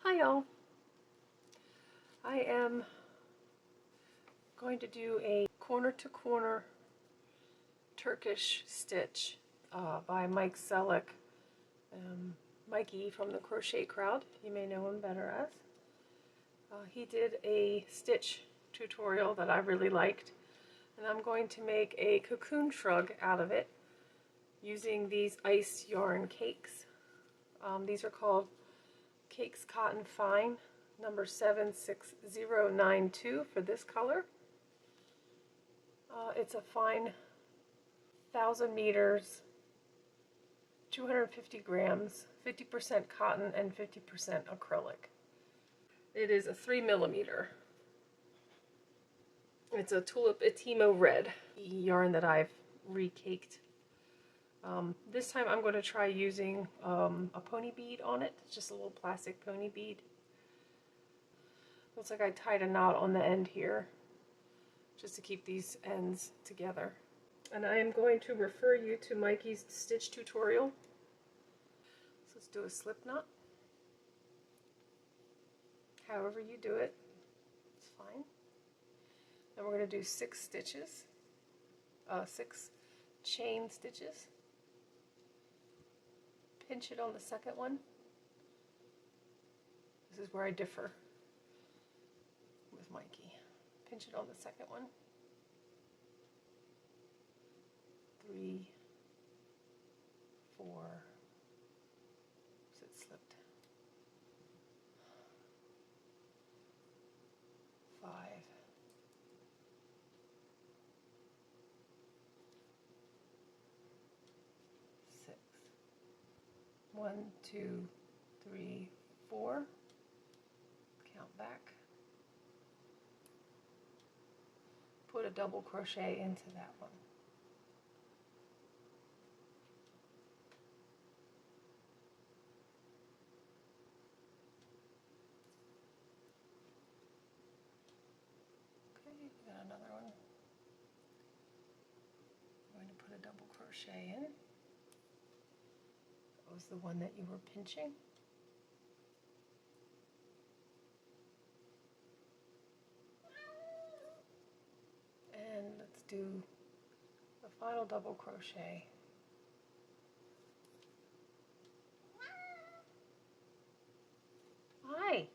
Hi y'all. I am going to do a corner to corner Turkish stitch by Mike Selleck. Mikey from the Crochet Crowd, you may know him better as. He did a stitch tutorial that I really liked, and I'm going to make a cocoon shrug out of it using these ice yarn cakes. These are called Cakes Cotton Fine, number 76092 for this color. It's a fine 1,000 meters, 250 grams, 50% cotton and 50% acrylic. It is a 3 millimeter. It's a Tulip Etimo Red yarn that I've recaked. This time I'm going to try using a pony bead on it, just a little plastic pony bead. Looks like I tied a knot on the end here, just to keep these ends together. And I am going to refer you to Mikey's stitch tutorial. So let's do a slip knot. However you do it, it's fine. Then we're going to do 6 stitches, 6 chain stitches. Pinch it on the second one. This is where I differ with Mikey. Pinch it on the second one. 3, 4, so it slipped. 5, 6. 1, 2, 3, 4. Count back. Put a double crochet into that one. Okay, got another one. I'm going to put a double crochet in. That was the one that you were pinching. And let's do the final double crochet. Hi. Okay,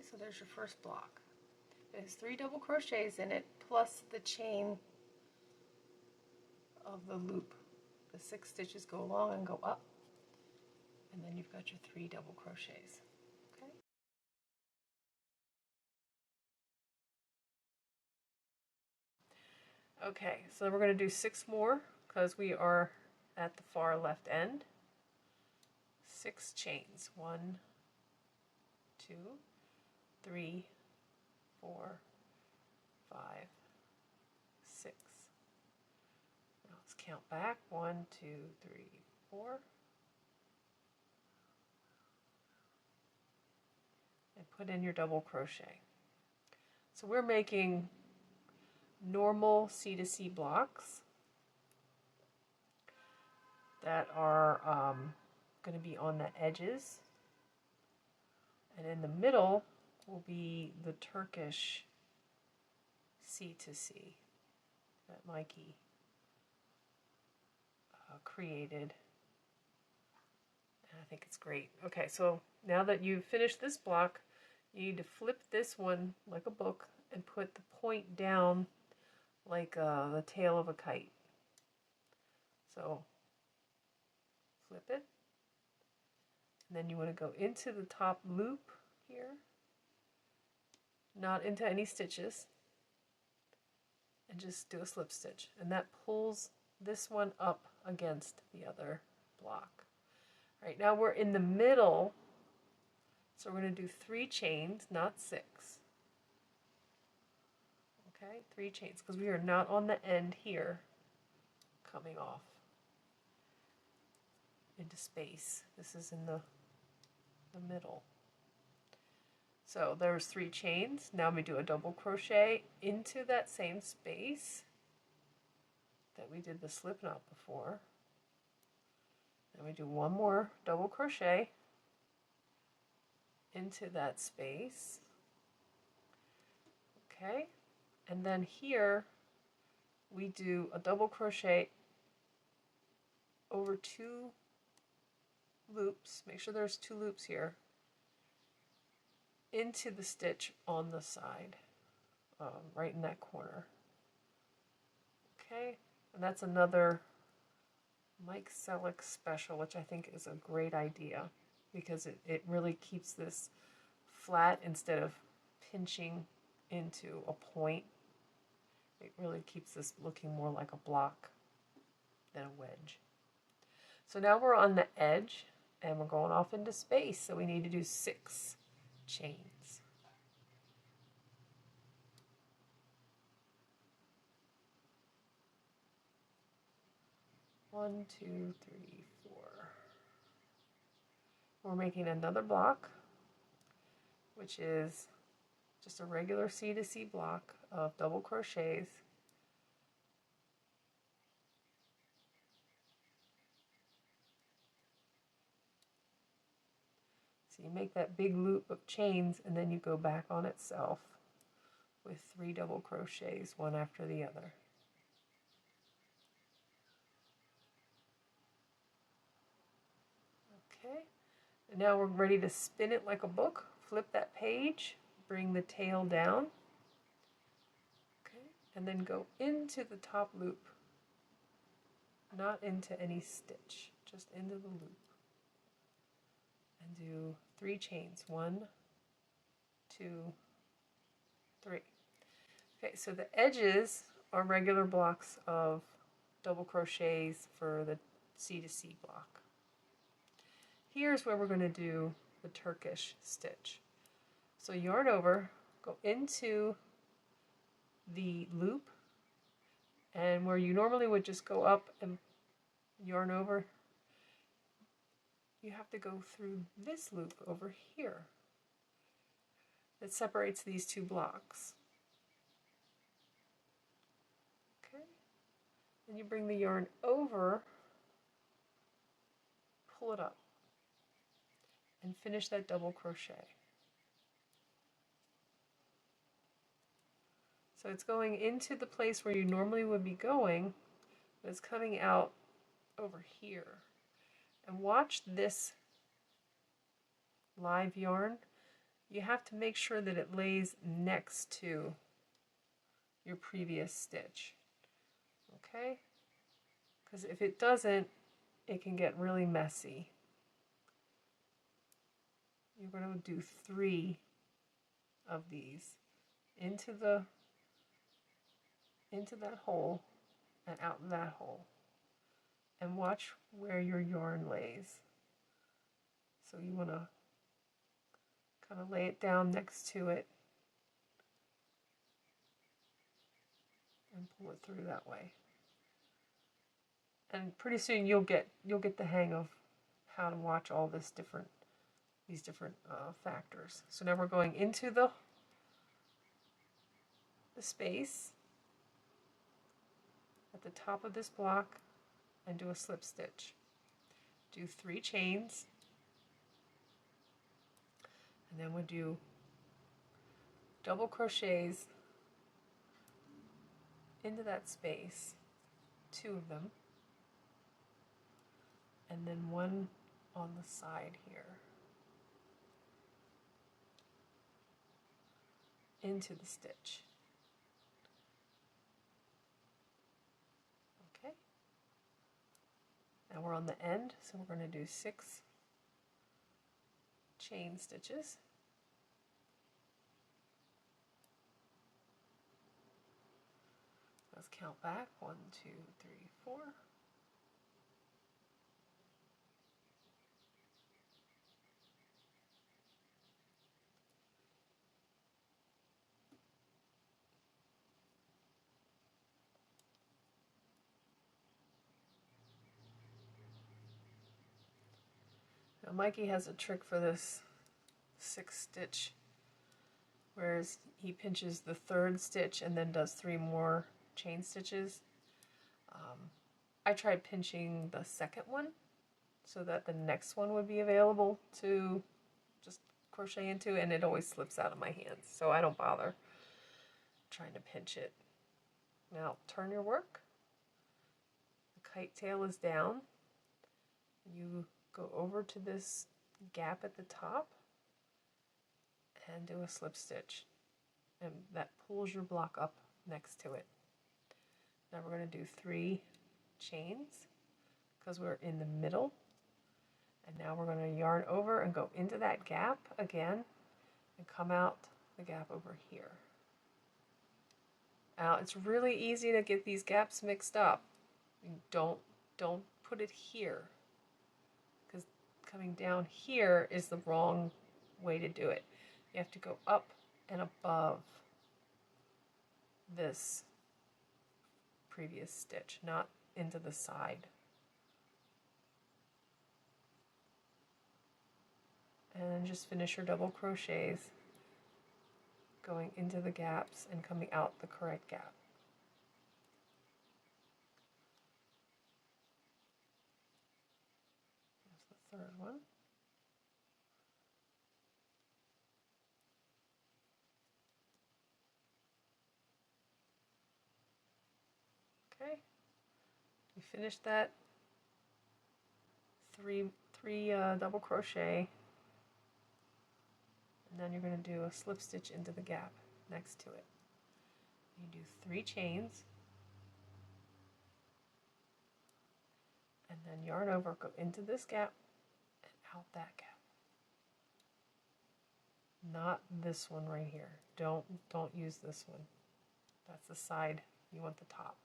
so there's your first block. There's 3 double crochets in it, plus the chain of the loop. The 6 stitches go along and go up, and then you've got your 3 double crochets. Okay. Okay, so we're going to do 6 more because we are at the far left end. 6 chains. 1, 2, 3, 4, 5, 6. Now let's count back. 1, 2, 3, 4. And put in your double crochet. So we're making normal C2C blocks that are going to be on the edges, and in the middle will be the Turkish C2C that Mikey created. And I think it's great. Okay, so now that you've finished this block, you need to flip this one like a book and put the point down like the tail of a kite. So flip it, and then you want to go into the top loop here, not into any stitches, and just do a slip stitch, and that pulls this one up against the other block. All right, now we're in the middle, so we're going to do 3 chains, not 6. Okay, 3 chains, because we are not on the end here coming off into space. This is in the middle. So there's 3 chains. Now we do a double crochet into that same space that we did the slip knot before. Then we do one more double crochet into that space. Okay, and then here we do a double crochet over 2 loops. Make sure there's 2 loops here into the stitch on the side, right in that corner. Okay, and that's another Mike Selleck special, which I think is a great idea because it really keeps this flat instead of pinching into a point. It really keeps this looking more like a block than a wedge. So now we're on the edge and we're going off into space, so we need to do 6 chains. One, two, three, 4. We're making another block, which is just a regular C2C block of double crochets. So you make that big loop of chains and then you go back on itself with 3 double crochets, one after the other. Okay, and now we're ready to spin it like a book. Flip that page, bring the tail down, okay, and then go into the top loop, not into any stitch, just into the loop. And do 3 chains, 1, 2, 3. Okay, so the edges are regular blocks of double crochets for the C2C block. Here's where we're going to do the Turkish stitch. So yarn over, go into the loop, and where you normally would just go up and yarn over, you have to go through this loop over here that separates these 2 blocks. Okay, then you bring the yarn over, pull it up, and finish that double crochet. So it's going into the place where you normally would be going, but it's coming out over here. And watch this live yarn. You have to make sure that it lays next to your previous stitch. Okay? Because if it doesn't, it can get really messy. You're going to do 3 of these into that hole and out that hole. And watch where your yarn lays. So you want to kind of lay it down next to it and pull it through that way. And pretty soon you'll get the hang of how to watch all these different factors. So now we're going into the space at the top of this block and do a slip stitch. Do 3 chains, and then we'll do double crochets into that space, 2 of them, and then 1 on the side here, into the stitch. Okay, now we're on the end, so we're going to do 6 chain stitches. Let's count back. 1, 2, 3, 4. Now Mikey has a trick for this 6 stitch, whereas he pinches the 3rd stitch and then does 3 more chain stitches. I tried pinching the 2nd one, so that the next one would be available to just crochet into, and it always slips out of my hands, so I don't bother trying to pinch it. Now turn your work. The kite tail is down. You go over to this gap at the top and do a slip stitch, and that pulls your block up next to it. Now we're going to do 3 chains because we're in the middle, and now we're going to yarn over and go into that gap again and come out the gap over here. Now it's really easy to get these gaps mixed up. Don't put it here, because coming down here is the wrong way to do it. You have to go up and above this previous stitch, not into the side. And then just finish your double crochets going into the gaps and coming out the correct gap. Here's the third one. Okay, you finished that three double crochet, and then you're going to do a slip stitch into the gap next to it. You do 3 chains, and then yarn over, go into this gap and out that gap. Not this one right here. Don't use this one. That's the side. You want the top.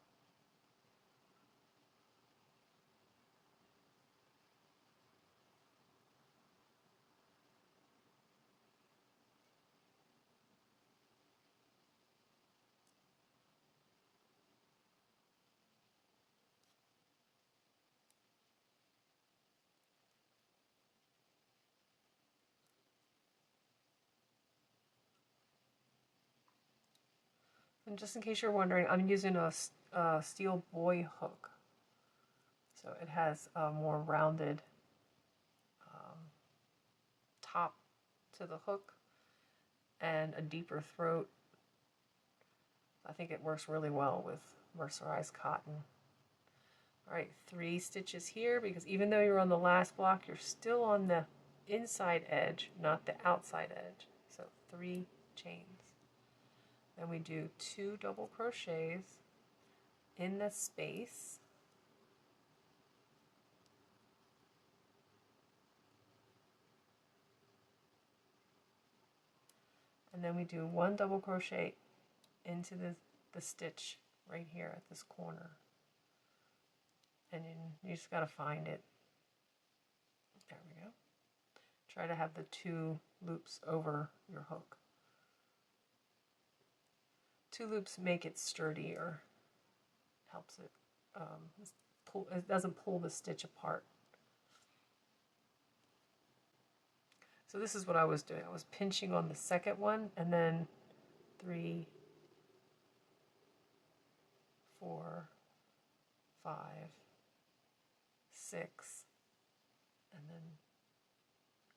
And just in case you're wondering, I'm using a steel boy hook. So it has a more rounded top to the hook and a deeper throat. I think it works really well with mercerized cotton. Alright, 3 stitches here, because even though you're on the last block, you're still on the inside edge, not the outside edge. So 3 chains. Then we do 2 double crochets in the space. And then we do 1 double crochet into the stitch right here at this corner. And you just got to find it. There we go. Try to have the 2 loops over your hook. 2 loops make it sturdier. Helps it it doesn't pull the stitch apart. So this is what I was doing. I was pinching on the second one, and then 3, 4, 5, 6, and then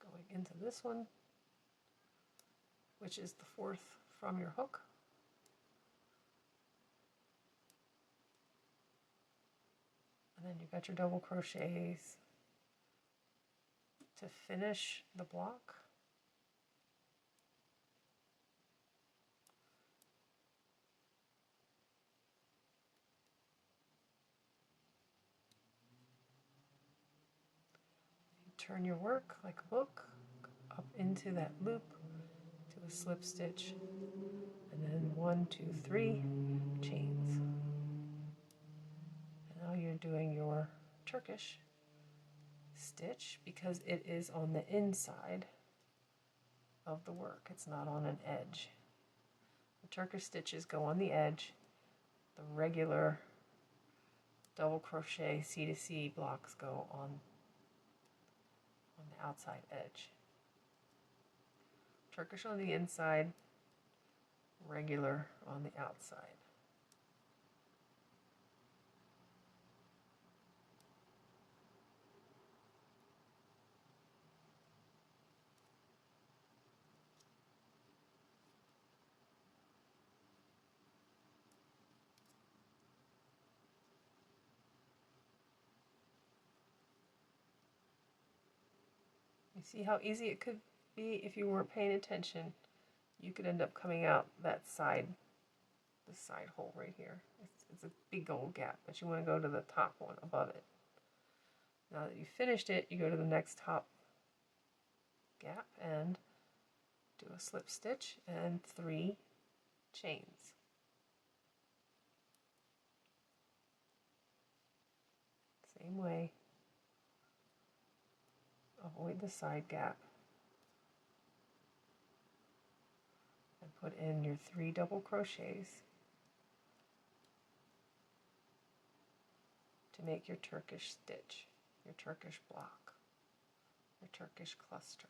going into this one, which is the 4th from your hook. And then you got your double crochets to finish the block. You turn your work like a book up into that loop, to a slip stitch, and then 1, 2, 3 chains. And now you're doing your Turkish stitch, because it is on the inside of the work. It's not on an edge. The Turkish stitches go on the edge. The regular double crochet C2C blocks go on the outside edge. Turkish on the inside, regular on the outside. You see how easy it could be if you weren't paying attention. You could end up coming out that side, the side hole right here. It's a big old gap, but you want to go to the top one above it. Now that you've finished it, you go to the next top gap and do a slip stitch and 3 chains. Same way. Avoid the side gap and put in your 3 double crochets to make your Turkish stitch, your Turkish block, your Turkish cluster.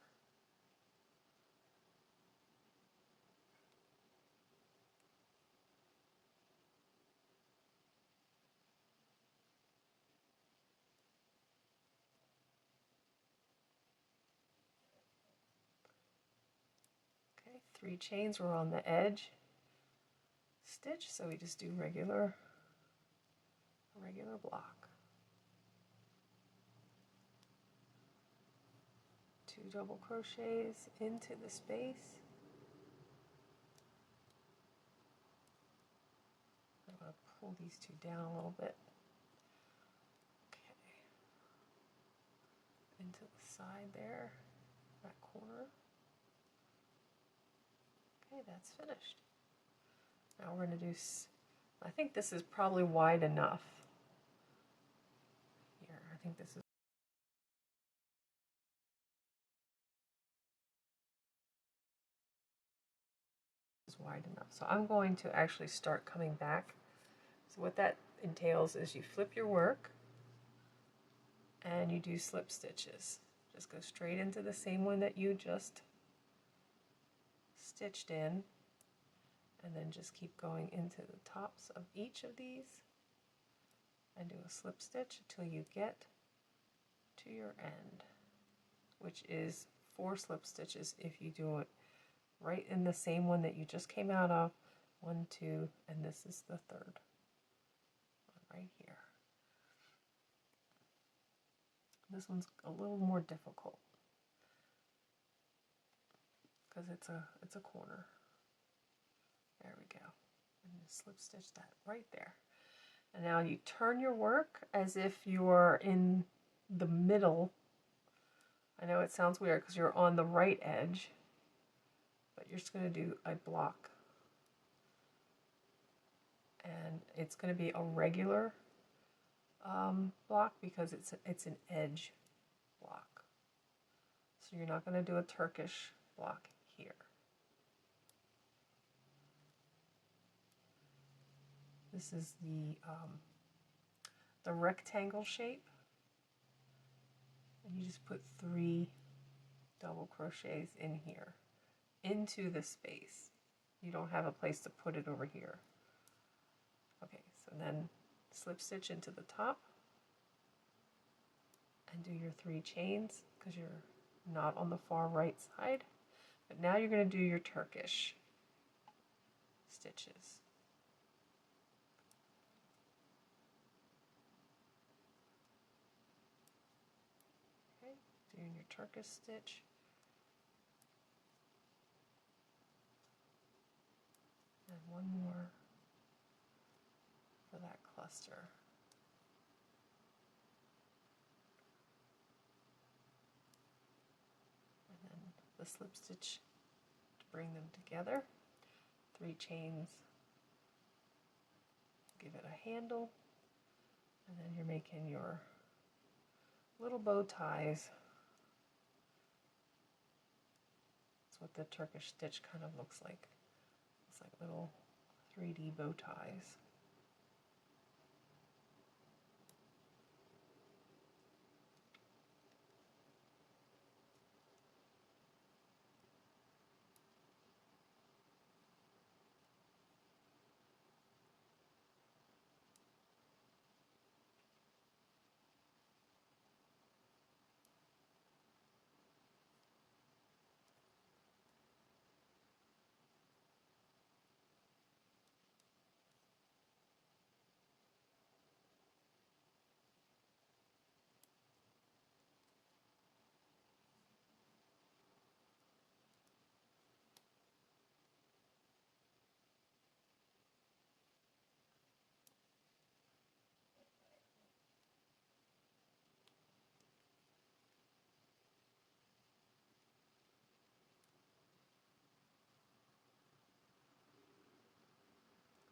Okay, 3 chains were on the edge stitch, so we just do regular block. 2 double crochets into the space. I'm going to pull these 2 down a little bit. Okay. Into the side there, that corner. Okay, that's finished. Now we're going to do, I think this is probably wide enough. Here, I think this is wide enough. So I'm going to actually start coming back. So what that entails is you flip your work and you do slip stitches. Just go straight into the same one that you just stitched in, and then just keep going into the tops of each of these and do a slip stitch until you get to your end, which is 4 slip stitches if you do it right in the same one that you just came out of. 1, 2, and this is the 3rd one right here. This one's a little more difficult because it's a corner. There we go. And just slip stitch that right there. And now you turn your work as if you're in the middle. I know it sounds weird because you're on the right edge, but you're just going to do a block. And it's going to be a regular block because it's an edge block. So you're not going to do a Turkish block here. This is the rectangle shape, and you just put 3 double crochets in here into the space. You don't have a place to put it over here. Okay, so then slip stitch into the top and do your 3 chains because you're not on the far right side. But now you're going to do your Turkish stitches. Okay, doing your Turkish stitch. And one more for that cluster. And then the slip stitch to bring them together. 3 chains, give it a handle, and then you're making your little bow ties. That's what the Turkish stitch kind of looks like. It's like little 3D bow ties.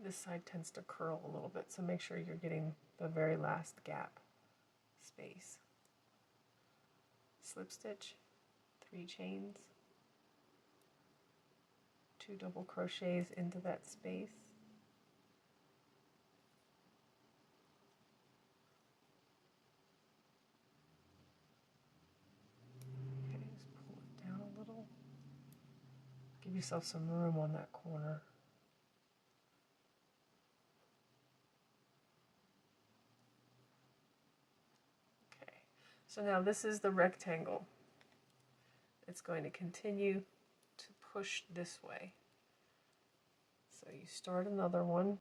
this side tends to curl a little bit, so make sure you're getting the very last gap space. Slip stitch, 3 chains, 2 double crochets into that space. Okay, just pull it down a little. Give yourself some room on that corner. Okay, so now this is the rectangle. It's going to continue to push this way. So you start another one.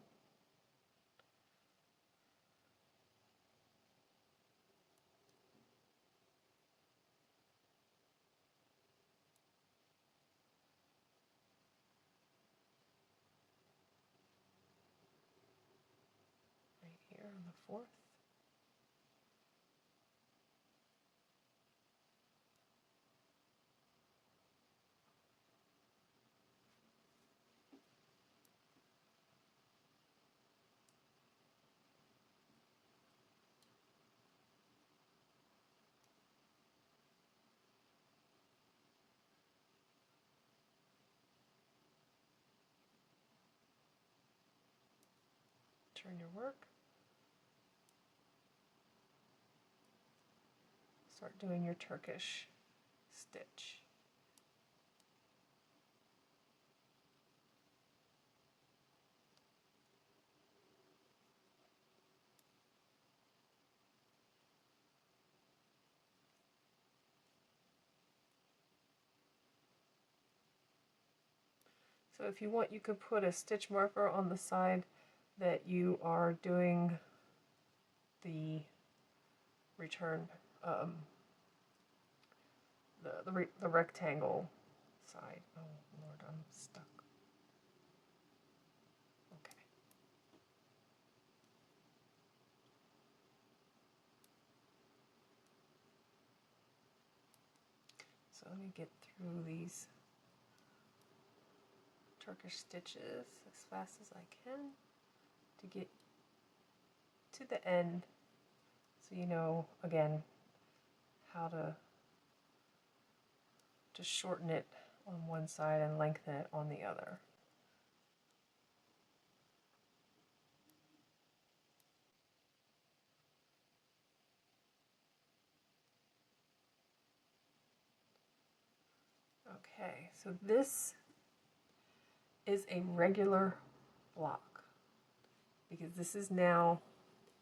Right here on the fourth. Turn your work. Start doing your Turkish stitch. So if you want, you could put a stitch marker on the side that you are doing the return, the rectangle side. Oh Lord, I'm stuck. Okay. So let me get through these Turkish stitches as fast as I can to get to the end, so you know again how to shorten it on one side and lengthen it on the other. Okay, so this is a regular block because this is now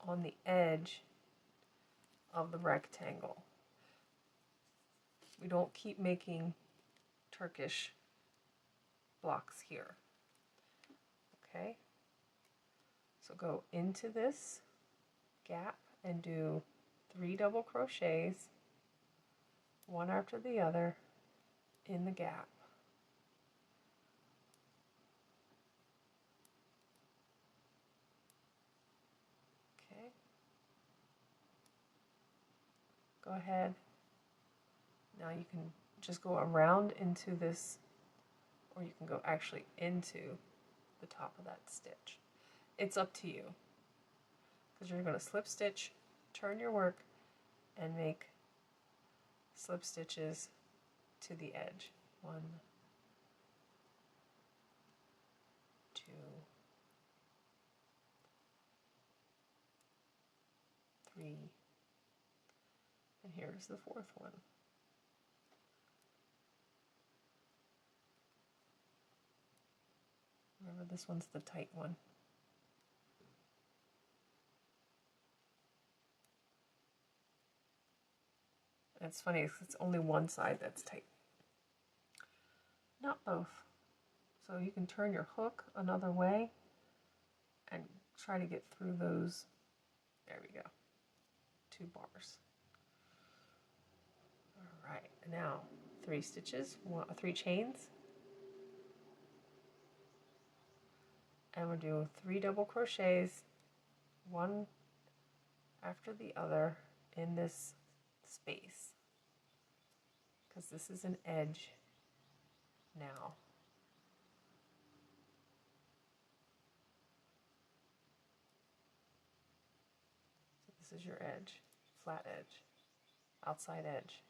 on the edge of the rectangle. We don't keep making Turkish blocks here. Okay, so go into this gap and do 3 double crochets, one after the other, in the gap. Okay, go ahead. Now you can just go around into this, or you can go actually into the top of that stitch. It's up to you, because you're going to slip stitch, turn your work, and make slip stitches to the edge. 1, 2, 3, and here's the 4th one. Remember, this one's the tight one. And it's funny, it's only one side that's tight, not both. So you can turn your hook another way and try to get through those. There we go. 2 bars. All right, now 3 stitches, 3 chains, and we'll do 3 double crochets, one after the other in this space, because this is an edge now. is your edge, flat edge, outside edge.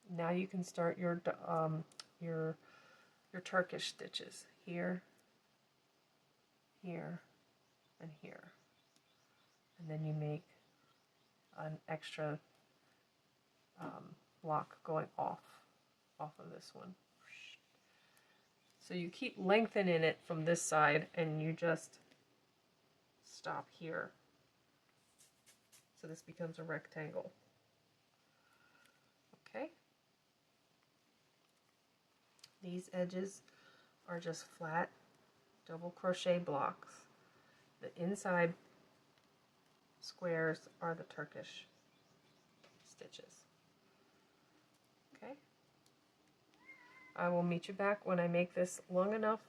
Now you can start your Turkish stitches here, here, and here, and then you make an extra block going off of this one. So you keep lengthening it from this side, and you just stop here. So this becomes a rectangle. Okay. These edges are just flat double crochet blocks. The inside squares are the Turkish stitches. Okay. I will meet you back when I make this long enough.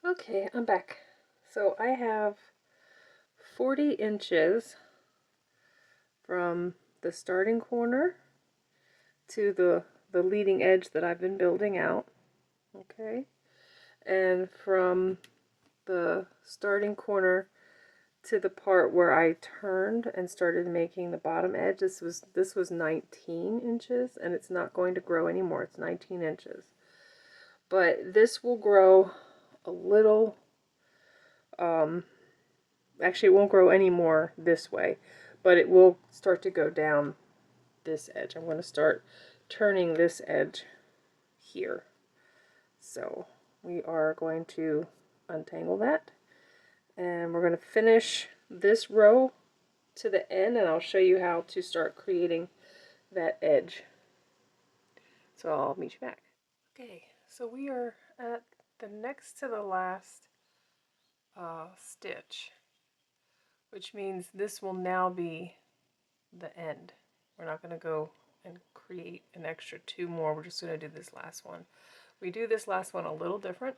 Okay, I'm back. So I have 40 inches from the starting corner to the leading edge that I've been building out. Okay, and from the starting corner to the part where I turned and started making the bottom edge, this was 19 inches, and it's not going to grow anymore. It's 19 inches. But this will grow a little, actually it won't grow any more this way, but it will start to go down this edge. I'm going to start turning this edge here. So we are going to untangle that, and we're going to finish this row to the end, and I'll show you how to start creating that edge. So I'll meet you back. Okay, so we are at the next to the last stitch, which means this will now be the end. We're not going to go and create an extra 2 more. We're just going to do this last one. We do this last one a little different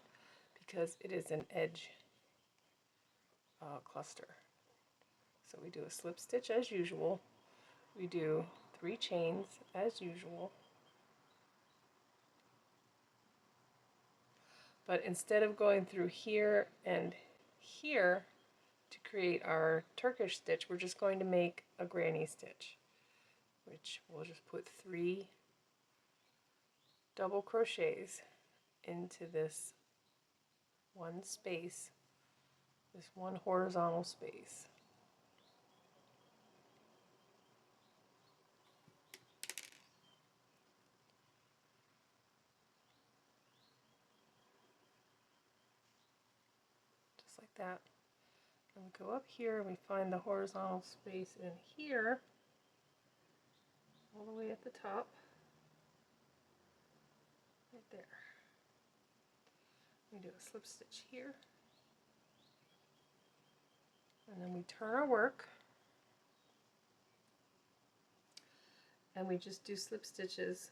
because it is an edge cluster. So we do a slip stitch as usual. We do 3 chains as usual. But instead of going through here and here to create our Turkish stitch, we're just going to make a granny stitch, which we'll just put 3 double crochets into this one space, this one horizontal space. Just like that. And we go up here and we find the horizontal space in here, all the way at the top, right there. We do a slip stitch here, and then we turn our work, and we just do slip stitches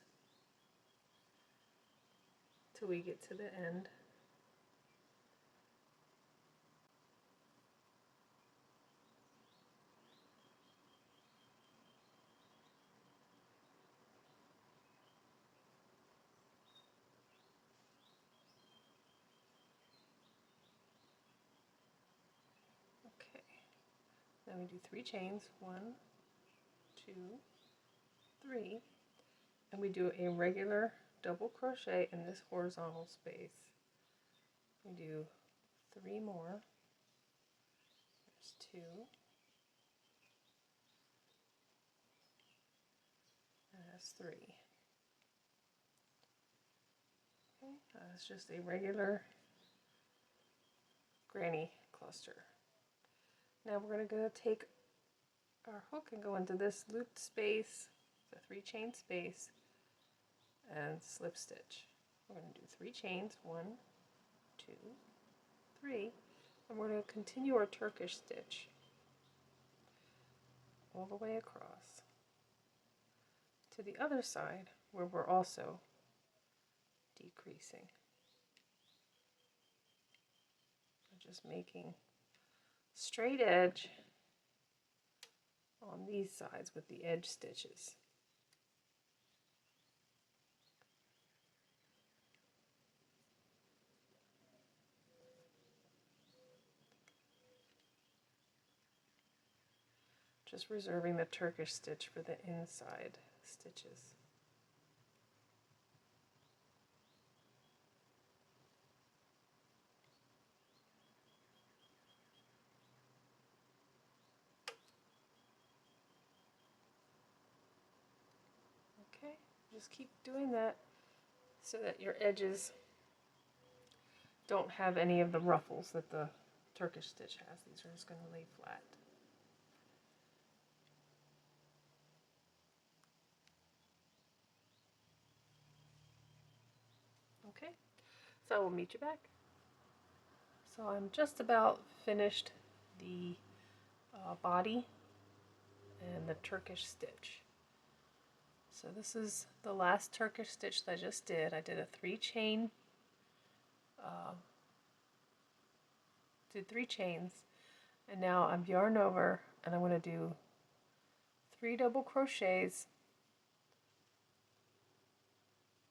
till we get to the end. Okay, then we do 3 chains, 1, 2, 3, and we do a regular double crochet in this horizontal space. We do 3 more. There's 2, and that's 3. Okay, that's just a regular granny cluster. Now we're going to take our hook and go into this looped space, the 3 chain space, and slip stitch. We're going to do 3 chains, 1, 2, 3, and we're going to continue our Turkish stitch all the way across to the other side where we're also decreasing. We're just making straight edge on these sides with the edge stitches. just reserving the Turkish stitch for the inside stitches. Okay, just keep doing that so that your edges don't have any of the ruffles that the Turkish stitch has. These are just going to lay flat. Okay, so I will meet you back. So I'm just about finished the body and the Turkish stitch. So this is the last Turkish stitch that I just did. I did a 3 chain, did 3 chains, and now I'm yarn over and I'm going to do 3 double crochets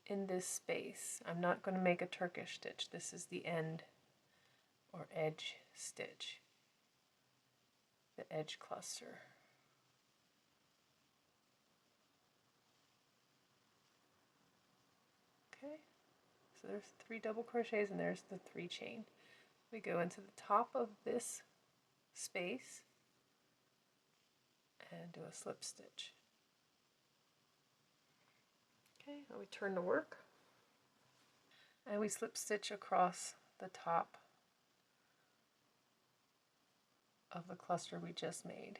in this space. I'm not going to make a Turkish stitch. This is the end or edge stitch, the edge cluster. Okay, so there's 3 double crochets and there's the 3 chain. We go into the top of this space and do a slip stitch. Okay, now we turn to work and we slip stitch across the top of the cluster we just made.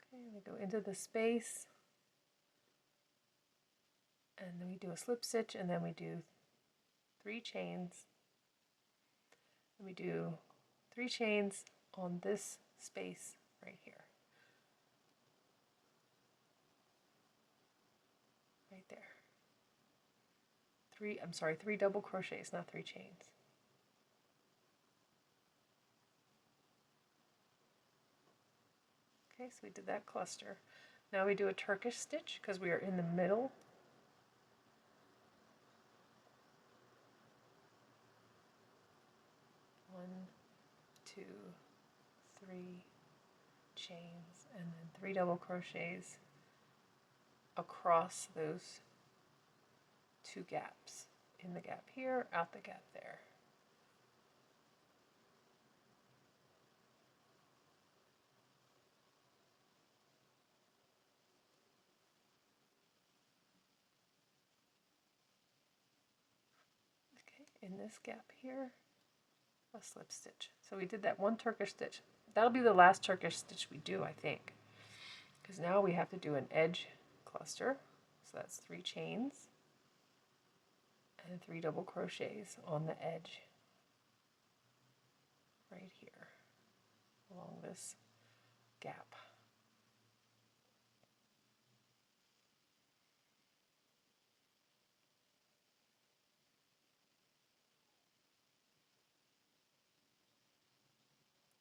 Okay, we go into the space and then we do a slip stitch and then we do 3 chains. And we do 3 chains on this space right here. Right there. 3 double crochets, not 3 chains. Okay, so we did that cluster. Now we do a Turkish stitch because we are in the middle. One, 2, 3 chains, and then 3 double crochets across those 2 gaps. In the gap here, out the gap there. Okay, in this gap here, a slip stitch. So we did that 1 Turkish stitch. That'll be the last Turkish stitch we do, I think. Because now we have to do an edge cluster. So that's 3 chains and 3 double crochets on the edge right here along this gap.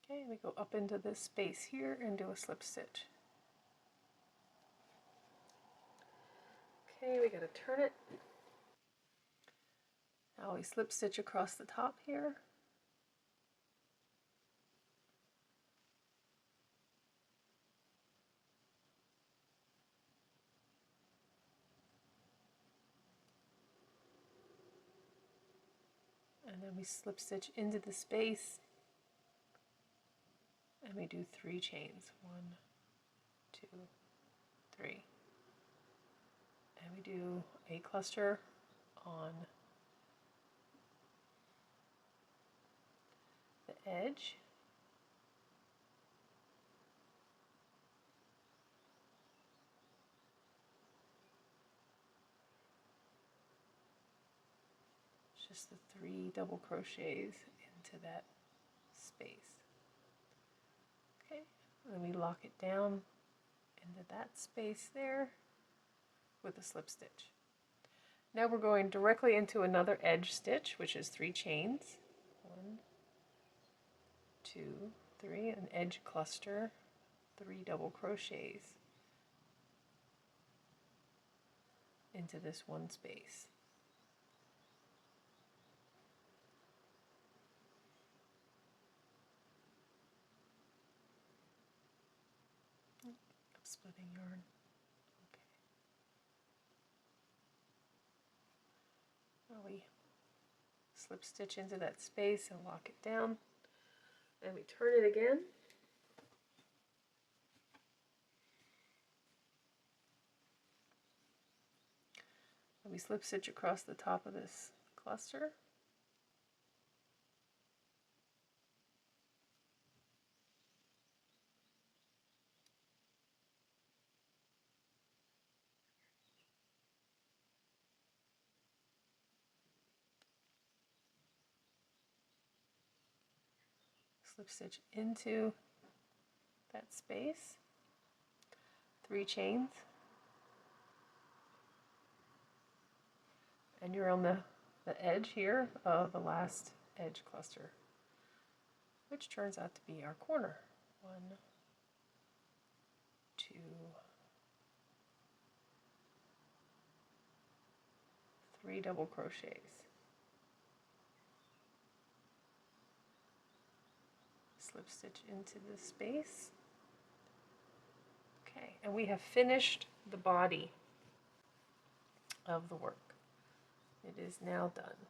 Okay, we go up into this space here and do a slip stitch. Okay, we gotta turn it. Now we slip stitch across the top here. And then we slip stitch into the space and we do 3 chains. 1, 2, 3. And we do a cluster on the edge. It's just the 3 double crochets into that space. Okay, and then we lock it down into that space there with a slip stitch. Now we're going directly into another edge stitch, which is 3 chains. 1, 2, 3, an edge cluster, 3 double crochets into this one space. splitting yarn. Okay. Now we slip stitch into that space and lock it down. And we turn it again. And we slip stitch across the top of this cluster. Slip stitch into that space, 3 chains, and you're on the edge here of the last edge cluster, which turns out to be our corner. 1, 2, 3 double crochets. Slip stitch into the space. Okay, and we have finished the body of the work. It is now done.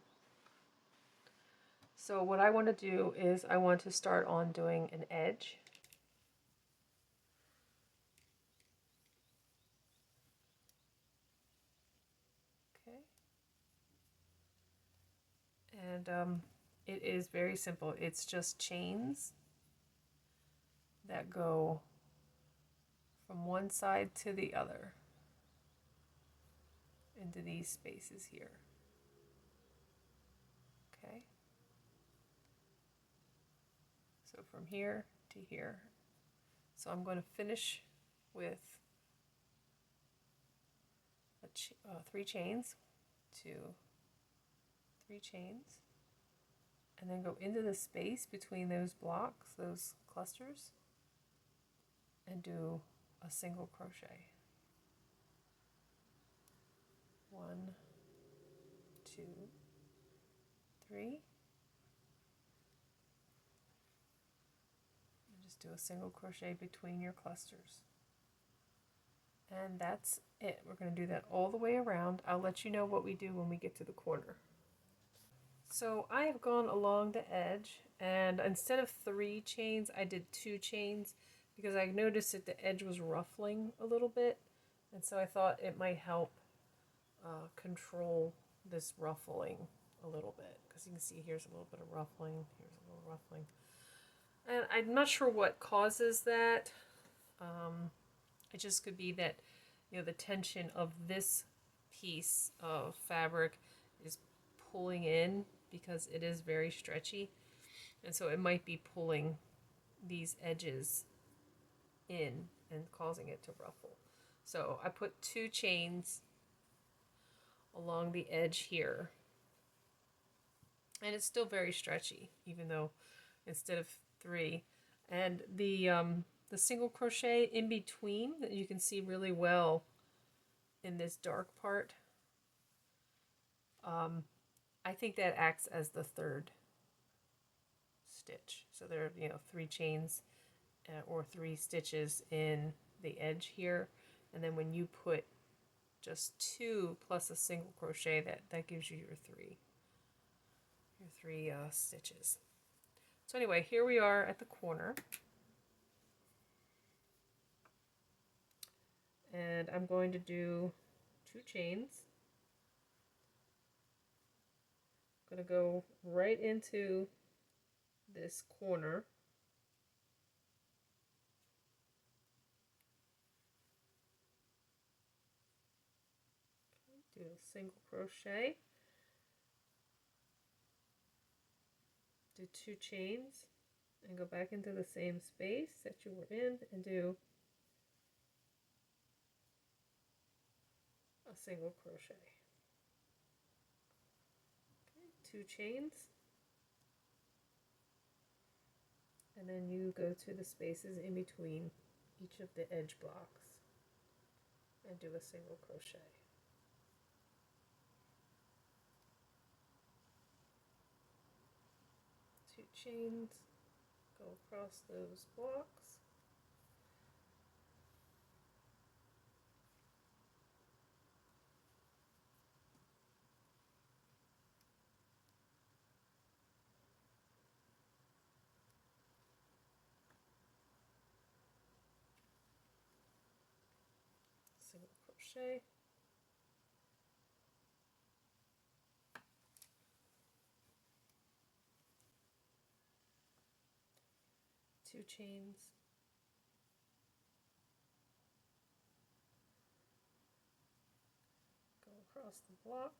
So what I want to do is I want to start on doing an edge. Okay. And it is very simple. It's just chains that go from one side to the other into these spaces here. Okay. So from here to here. So I'm going to finish with 3 chains, 2, 3 chains, and then go into the space between those blocks, those clusters, and do a single crochet. 1, 2, 3. And just do a single crochet between your clusters. And that's it. We're going to do that all the way around. I'll let you know what we do when we get to the corner. So I have gone along the edge, and instead of 3 chains, I did 2 chains because I noticed that the edge was ruffling a little bit, and so I thought it might help control this ruffling a little bit, because you can see here's a little bit of ruffling, here's a little ruffling, and I'm not sure what causes that. It just could be that, you know, the tension of this piece of fabric is pulling in because it is very stretchy, and so it might be pulling these edges in and causing it to ruffle. So I put 2 chains along the edge here, and it's still very stretchy, even though instead of 3. And the single crochet in between that you can see really well in this dark part, I think that acts as the 3rd stitch. So there are, you know, 3 chains or 3 stitches in the edge here, and then when you put just 2 plus a single crochet, that gives you your 3 stitches. So anyway, here we are at the corner, and I'm going to do 2 chains. I'm going to go right into this corner, do a single crochet, do 2 chains, and go back into the same space that you were in and do a single crochet. Okay, 2 chains, and then you go to the spaces in between each of the edge blocks and do a single crochet. 2 chains, go across those blocks, single crochet, two chains, go across the block,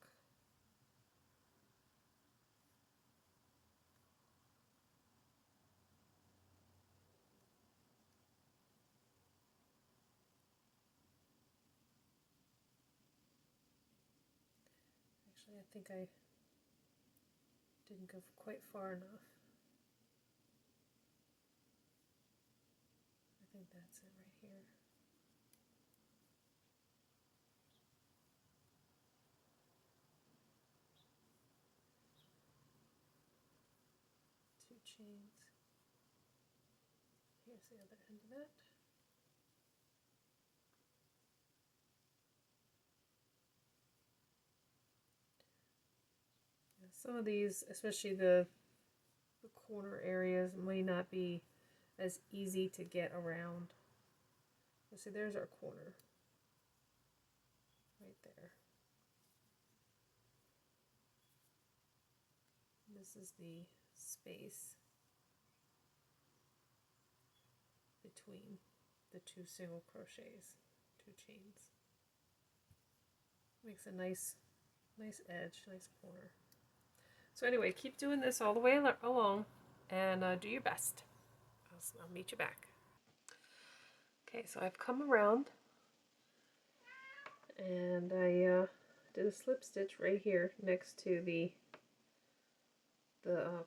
actually I think I didn't go quite far enough. I think that's it right here. Two chains. Here's the other end of it. Yeah, some of these, especially the corner areas, may not be as easy to get around. So there's our corner right there. This is the space between the two single crochets, two chains. Makes a nice edge, nice corner. So anyway, keep doing this all the way along and do your best. I'll meet you back. Okay, so I've come around and I did a slip stitch right here next to the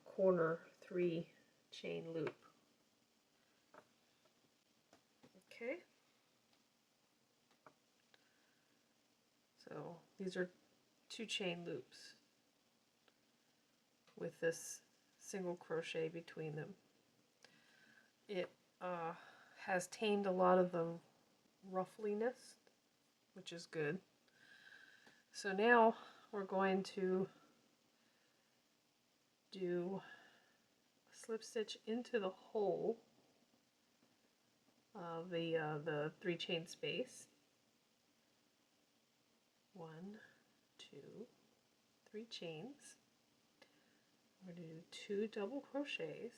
corner 3 chain loop. Okay, so these are 2 chain loops with this single crochet between them. It has tamed a lot of the ruffliness, which is good. So now we're going to do a slip stitch into the hole of the 3 chain space. 1, 2, 3 chains. We're going to do 2 double crochets.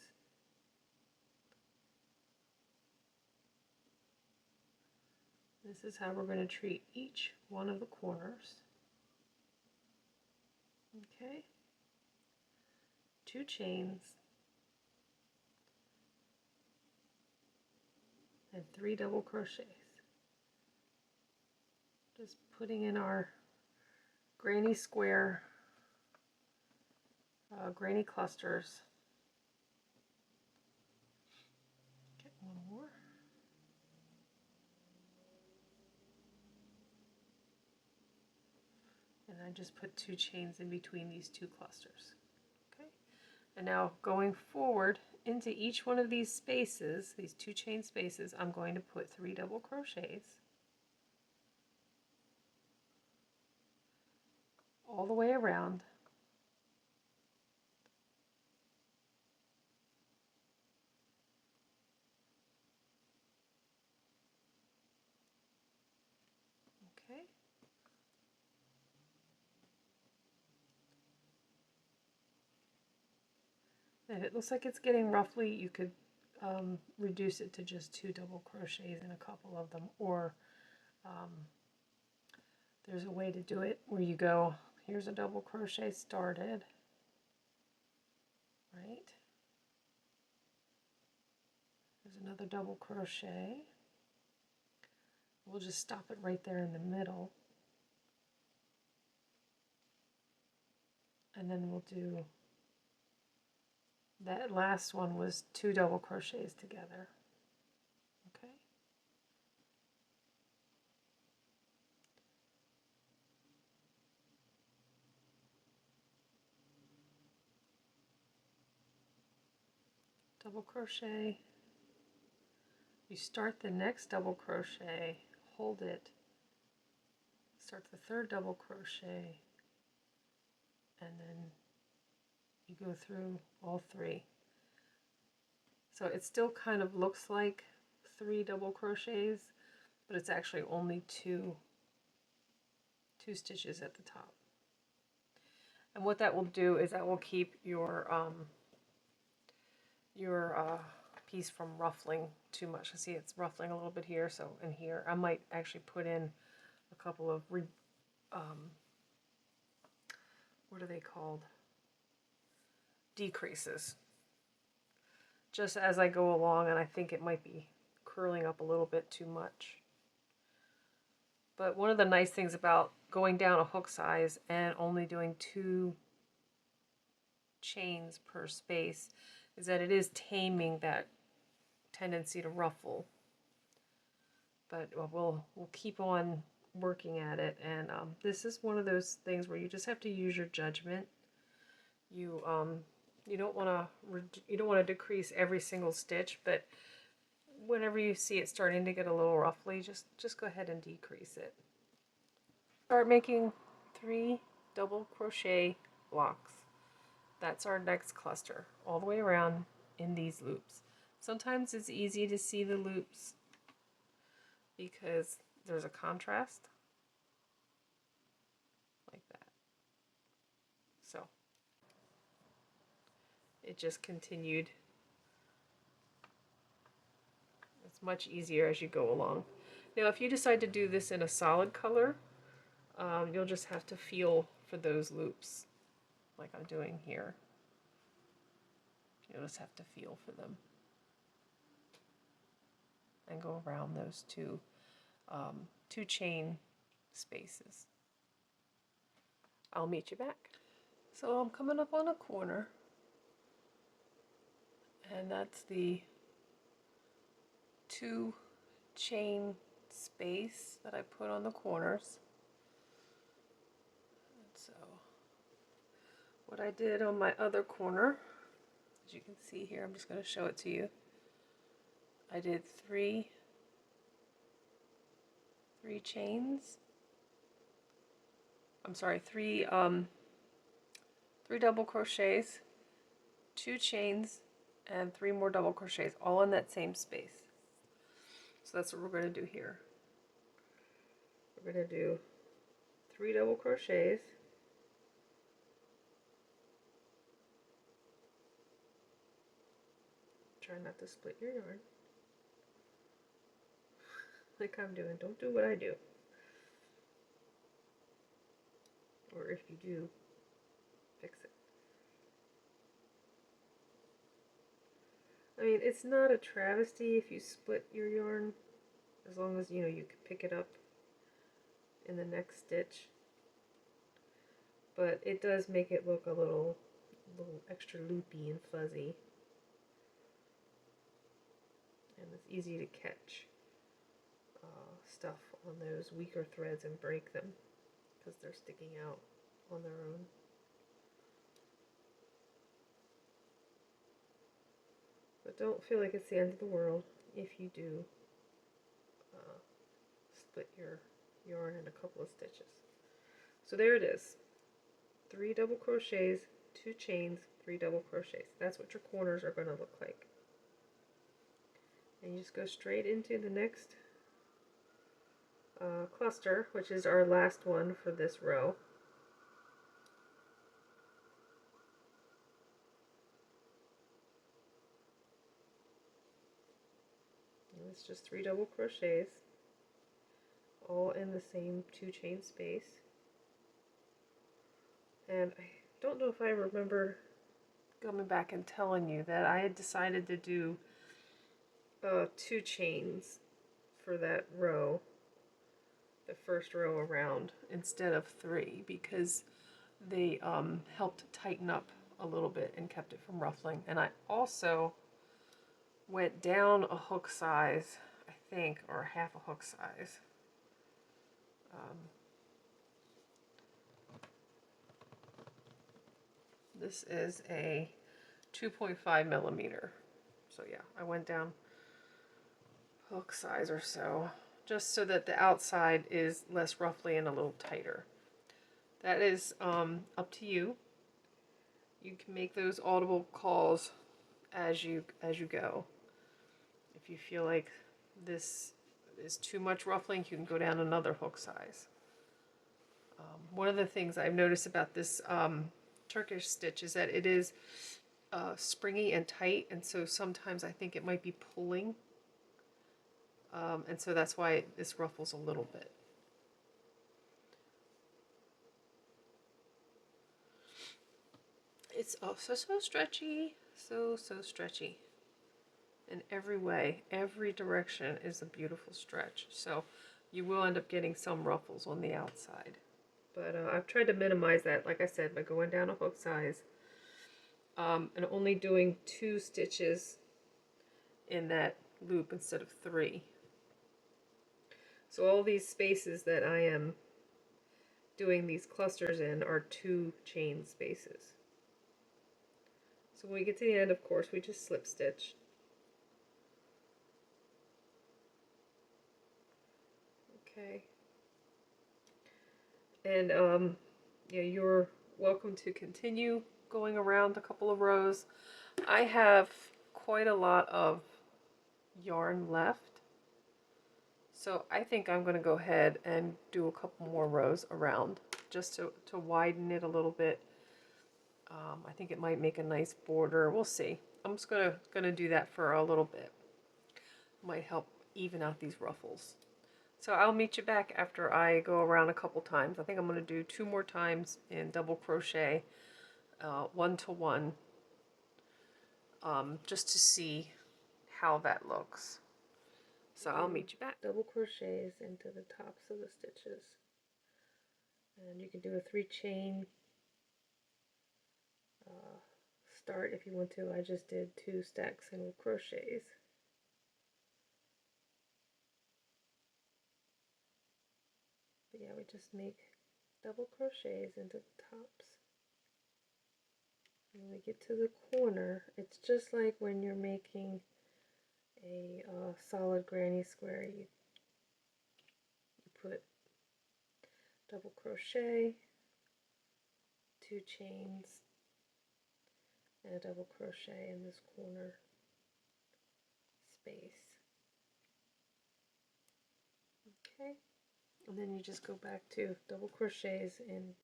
This is how we're going to treat each one of the corners. Okay, 2 chains and 3 double crochets. Just putting in our granny square, granny clusters. Get one more. And I just put 2 chains in between these 2 clusters. Okay, and now going forward into each one of these spaces, these 2 chain spaces, I'm going to put 3 double crochets all the way around. Okay. If it looks like it's getting roughly, you could reduce it to just 2 double crochets in a couple of them, or there's a way to do it where you go, here's a double crochet started, right? There's another double crochet. We'll just stop it right there in the middle. And then we'll do, that last one was 2 double crochets together. Okay. Double crochet. You start the next double crochet, hold it, start the 3rd double crochet, and then you go through all 3. So it still kind of looks like 3 double crochets, but it's actually only two stitches at the top. And what that will do is that will keep your piece from ruffling too much. I see it's ruffling a little bit here, so in here I might actually put in a couple of what are they called? Decreases. Just as I go along, and I think it might be curling up a little bit too much. But one of the nice things about going down a hook size and only doing 2 chains per space is that it is taming that tendency to ruffle. But we'll keep on working at it, and this is one of those things where you just have to use your judgment. You don't want to decrease every single stitch, but whenever you see it starting to get a little ruffly, just go ahead and decrease it. Start making 3 double crochet blocks. That's our next cluster, all the way around in these loops. Sometimes it's easy to see the loops because there's a contrast like that. So it just continued. It's much easier as you go along. Now if you decide to do this in a solid color, you'll just have to feel for those loops like I'm doing here. You'll just have to feel for them and go around those two chain spaces. I'll meet you back. So I'm coming up on a corner, and that's the 2 chain space that I put on the corners. And so what I did on my other corner, as you can see here, I'm just going to show it to you. I did 3 chains. I'm sorry, 3 double crochets, 2 chains, and 3 more double crochets, all in that same space. So that's what we're going to do here. We're going to do 3 double crochets, try not to split your yarn like I'm doing. Don't do what I do, or if you do, fix it. I mean, it's not a travesty if you split your yarn, as long as you can pick it up in the next stitch. But it does make it look a little extra loopy and fuzzy, and it's easy to catch stuff on those weaker threads and break them because they're sticking out on their own. But don't feel like it's the end of the world if you do split your yarn in a couple of stitches. So there it is. 3 double crochets, 2 chains, 3 double crochets. That's what your corners are going to look like. And you just go straight into the next cluster, which is our last one for this row. And it's just 3 double crochets, all in the same 2 chain space. And I don't know if I remember coming back and telling you that I had decided to do 2 chains for that row, the first row around, instead of 3, because they helped tighten up a little bit and kept it from ruffling. And I also went down a hook size, I think, or half a hook size. This is a 2.5 millimeter. So yeah, I went down hook size or so, just so that the outside is less ruffly and a little tighter. That is up to you. You can make those audible calls as you go. If you feel like this is too much ruffling, you can go down another hook size. One of the things I've noticed about this Turkish stitch is that it is springy and tight, and so sometimes I think it might be pulling, and so that's why this ruffles a little bit. It's also so stretchy, so stretchy. In every way, every direction is a beautiful stretch. So you will end up getting some ruffles on the outside. But I've tried to minimize that, like I said, by going down a hook size and only doing 2 stitches in that loop instead of 3. So all these spaces that I am doing these clusters in are 2 chain spaces. So when we get to the end, of course, we just slip stitch. Okay. And yeah, you're welcome to continue going around a couple of rows. I have quite a lot of yarn left, so I think I'm going to go ahead and do a couple more rows around just to widen it a little bit. I think it might make a nice border. We'll see. I'm just gonna do that for a little bit. Might help even out these ruffles. So I'll meet you back after I go around a couple times. I think I'm going to do 2 more times in double crochet, 1 to 1, just to see how that looks. So I'll meet you back. Double crochets into the tops of the stitches. And you can do a 3 chain start if you want to. I just did 2 stack single crochets. But yeah, we just make double crochets into the tops. When we get to the corner, it's just like when you're making a solid granny square. You put double crochet, 2 chains, and a double crochet in this corner space. Okay, and then you just go back to double crochets in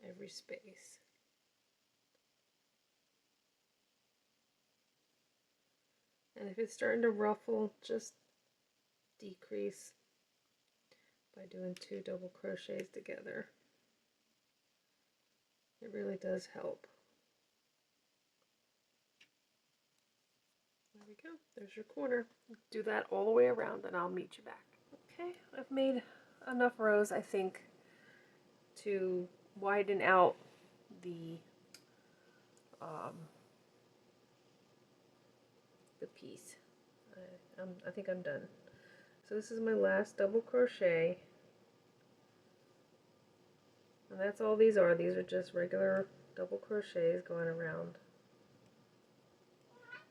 every space. And if it's starting to ruffle, just decrease by doing 2 double crochets together. It really does help. There we go. There's your corner. Do that all the way around and I'll meet you back. Okay, I've made enough rows, I think, to widen out the piece. I think I'm done. So this is my last double crochet. And that's all these are. These are just regular double crochets going around. Okay.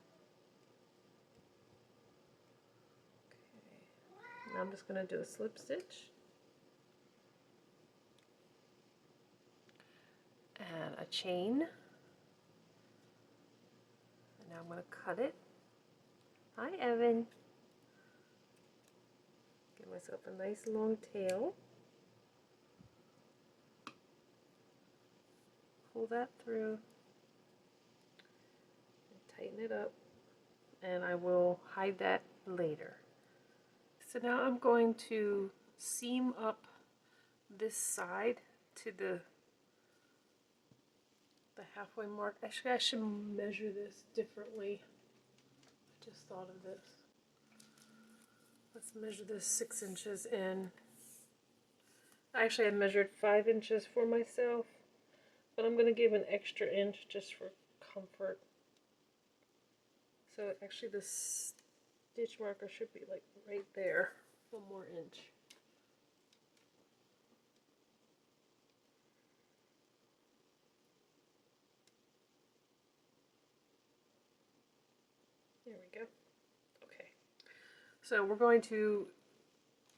Now I'm just going to do a slip stitch. And a chain. And now I'm going to cut it. Hi, Evan. Give myself a nice long tail. Pull that through. And tighten it up. And I will hide that later. So now I'm going to seam up this side to the halfway mark. Actually, I should measure this differently. I just thought of this. Let's measure this 6 inches in. Actually, I measured 5 inches for myself, but I'm going to give an extra inch just for comfort. So actually the stitch marker should be like right there. 1 more inch. There we go. Okay. So we're going to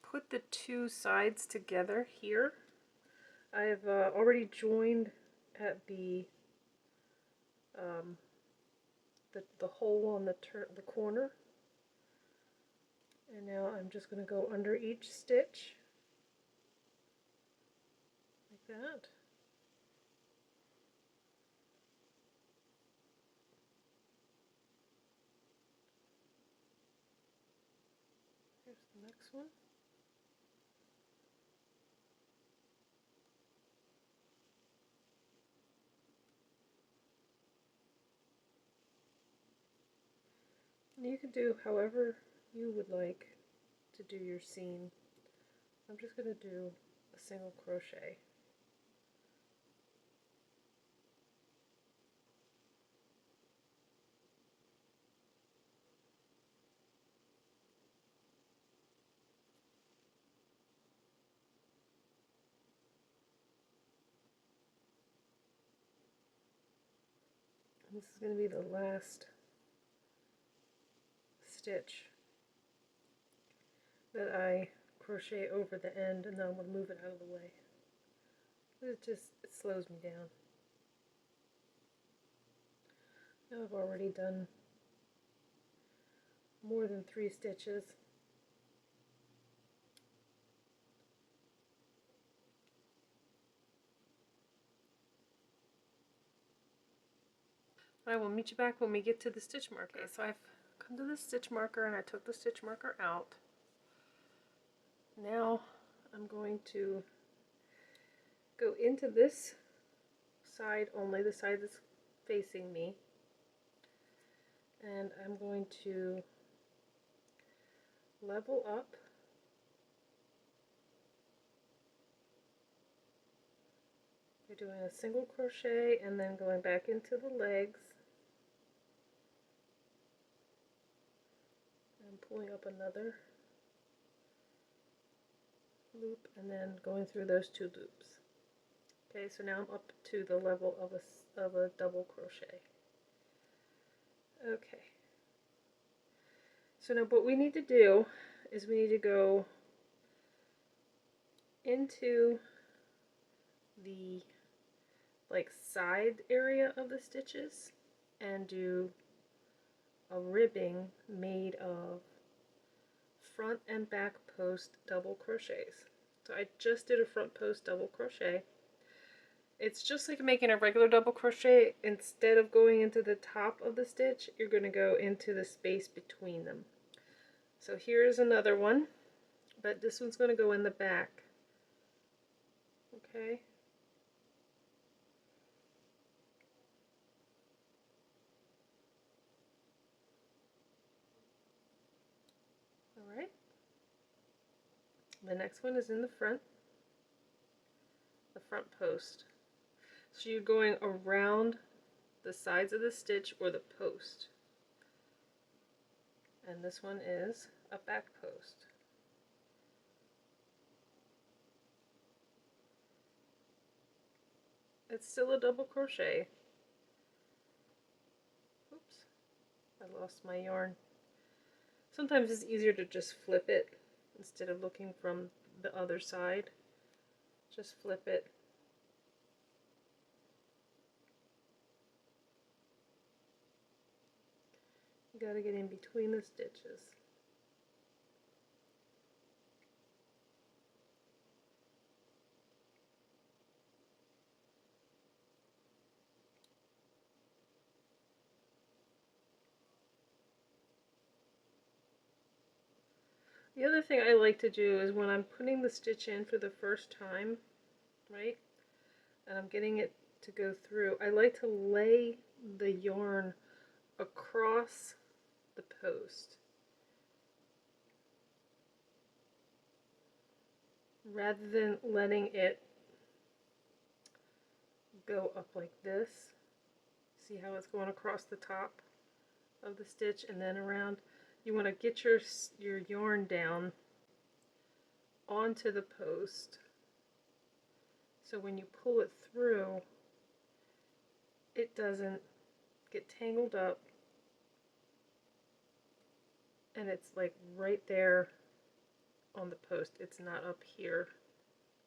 put the 2 sides together here. I've already joined at the hole on the corner, And now I'm just going to go under each stitch like that. Here's the next one. And you can do however you would like to do your seam. I'm just going to do a single crochet. And this is going to be the last stitch that I crochet over the end, and then I'm going to move it out of the way. It slows me down. Now I've already done more than 3 stitches. I will meet you back when we get to the stitch marker. Okay, so I've come to the stitch marker and I took the stitch marker out. Now I'm going to go into this side only, the side that's facing me, and I'm going to level up by doing a single crochet and then going back into the legs and pulling up another loop and then going through those 2 loops. Okay, so now I'm up to the level of a double crochet. Okay, so now what we need to do is we need to go into the side area of the stitches and do a ribbing made of front and back post double crochets. So I just did a front post double crochet. It's just like making a regular double crochet. Instead of going into the top of the stitch, you're going to go into the space between them. So here's another one, but this one's going to go in the back. Okay. Alright. The next one is in the front post. So you're going around the sides of the stitch or the post. And this one is a back post. It's still a double crochet. Oops, I lost my yarn. Sometimes it's easier to just flip it instead of looking from the other side. Just flip it. You gotta get in between the stitches. The other thing I like to do is when I'm putting the stitch in for the first time, right, and I'm getting it to go through, I like to lay the yarn across the post rather than letting it go up like this. See how it's going across the top of the stitch and then around? You want to get your yarn down onto the post so when you pull it through, it doesn't get tangled up and it's like right there on the post. It's not up here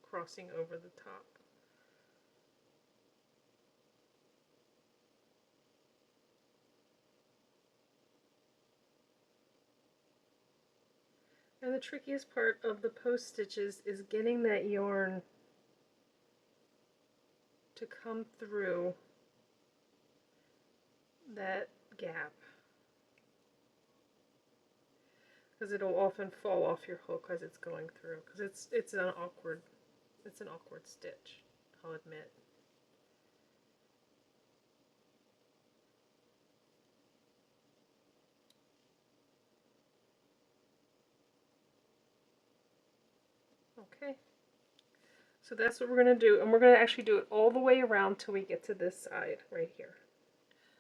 crossing over the top. And the trickiest part of the post stitches is getting that yarn to come through that gap, because it'll often fall off your hook as it's going through, because it's an awkward stitch, I'll admit. Okay, so that's what we're going to do, and we're going to actually do it all the way around till we get to this side right here.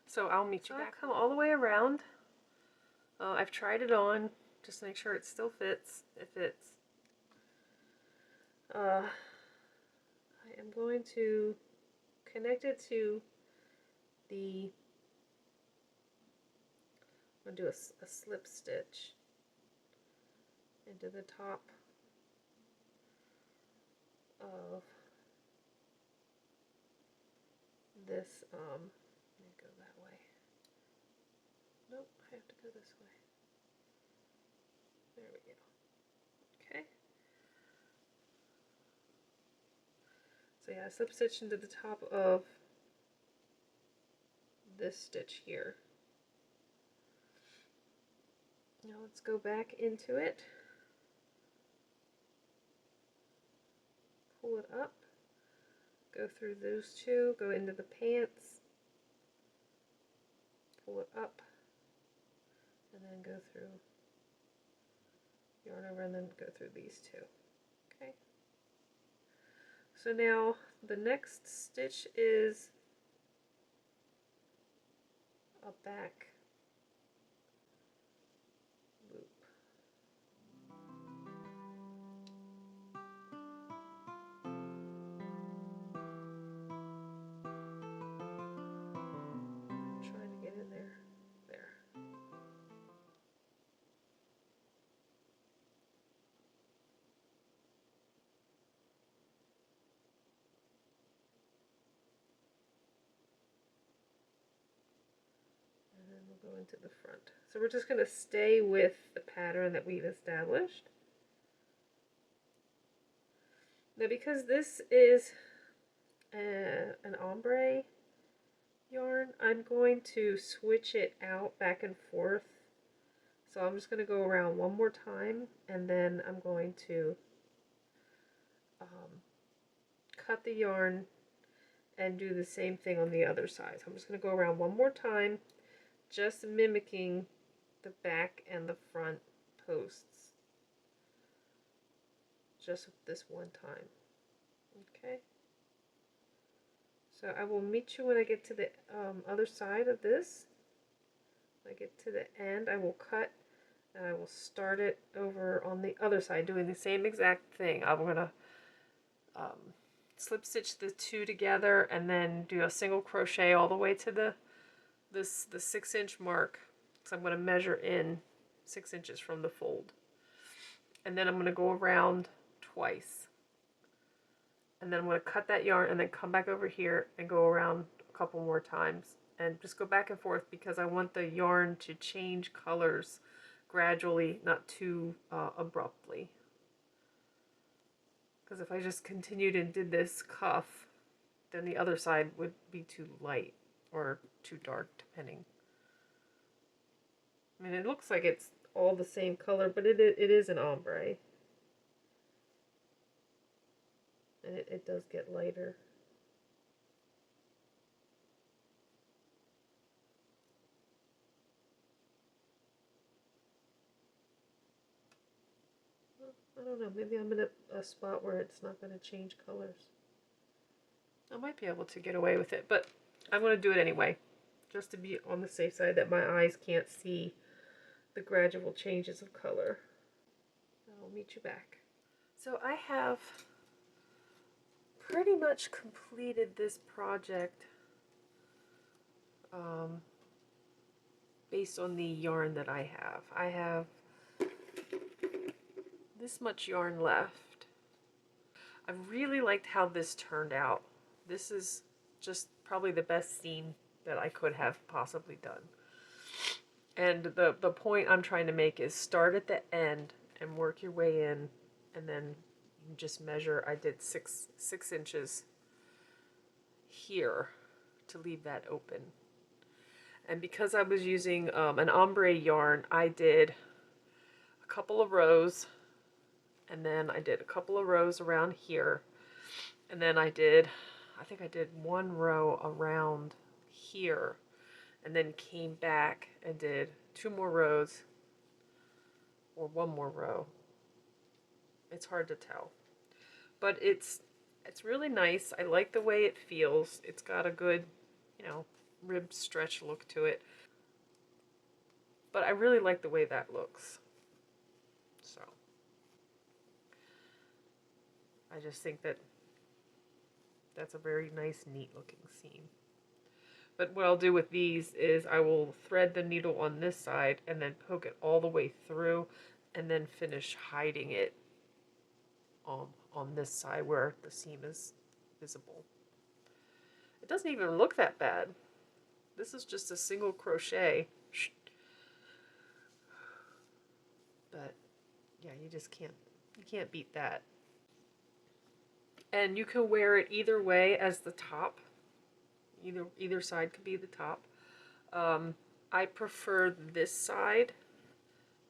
So I'll meet you back. I've come all the way around. I've tried it on just to make sure it still fits. It fits. I am going to connect it to the, I'm going to do a slip stitch into the top of this, let me go that way. Nope, I have to go this way. There we go. Okay. So yeah, slip stitch into the top of this stitch here. Now let's go back into it. Pull it up. Go through those two, go into the pants, pull it up, and then go through, yarn over, and then go through these two. Okay. So now the next stitch is a back loop. Trying to get in there. There. And then we'll go into the front. So we're just going to stay with the pattern that we've established. Now because this is an ombre yarn, I'm going to switch it out back and forth. So I'm just going to go around one more time, and then I'm going to cut the yarn and do the same thing on the other side. So I'm just going to go around one more time, just mimicking the back and the front posts, just this one time. Okay. So I will meet you when I get to the other side of this. When I get to the end, I will cut, and I will start it over on the other side, doing the same exact thing. I'm going to slip stitch the two together and then do a single crochet all the way to the 6-inch mark. So I'm going to measure in 6 inches from the fold, and then I'm going to go around twice, and then I'm going to cut that yarn and then come back over here and go around a couple more times and just go back and forth, because I want the yarn to change colors gradually, not too abruptly. Because if I just continued and did this cuff, then the other side would be too light or too dark, depending. I mean, it looks like it's all the same color, but it is an ombre. And it does get lighter. I don't know, maybe I'm in a spot where it's not going to change colors. I might be able to get away with it, but I'm going to do it anyway, just to be on the safe side that my eyes can't see the gradual changes of color. I'll meet you back. So I have pretty much completed this project based on the yarn that I have. I have this much yarn left. I really liked how this turned out. This is just probably the best seam that I could have possibly done. And the point I'm trying to make is start at the end, and work your way in, and then you just measure. I did six inches here to leave that open. And because I was using an ombre yarn, I did a couple of rows, and then I did a couple of rows around here, and then I think I did one row around here, and then came back and did 2 more rows, or 1 more row. It's hard to tell, but it's really nice. I like the way it feels. It's got a good, you know, rib stretch look to it, but I really like the way that looks. So I just think that that's a very nice, neat looking seam. But what I'll do with these is I will thread the needle on this side and then poke it all the way through, and then finish hiding it on this side where the seam is visible. It doesn't even look that bad. This is just a single crochet. But yeah, you can't beat that. And you can wear it either way as the top. Either side could be the top. I prefer this side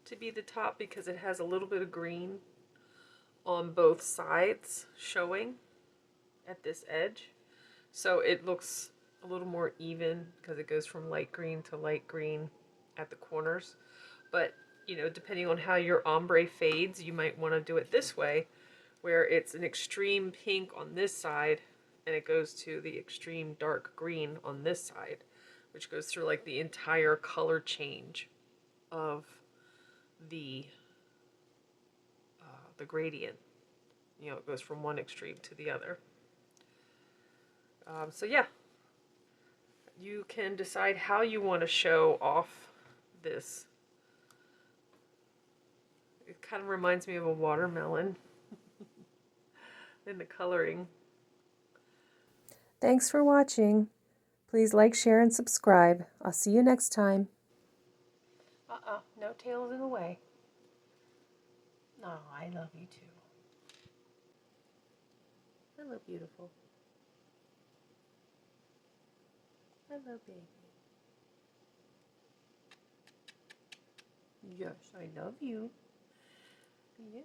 to be the top because it has a little bit of green on both sides showing at this edge. So it looks a little more even because it goes from light green to light green at the corners. But, you know, depending on how your ombre fades, you might want to do it this way, where it's an extreme pink on this side and it goes to the extreme dark green on this side, which goes through like the entire color change of the gradient. You know, it goes from one extreme to the other. So yeah, you can decide how you want to show off this. It kind of reminds me of a watermelon in the coloring. Thanks for watching. Please like, share, and subscribe. I'll see you next time. No tails in the way. Oh, I love you too. Hello, beautiful. Hello, baby. Yes, I love you. Yeah.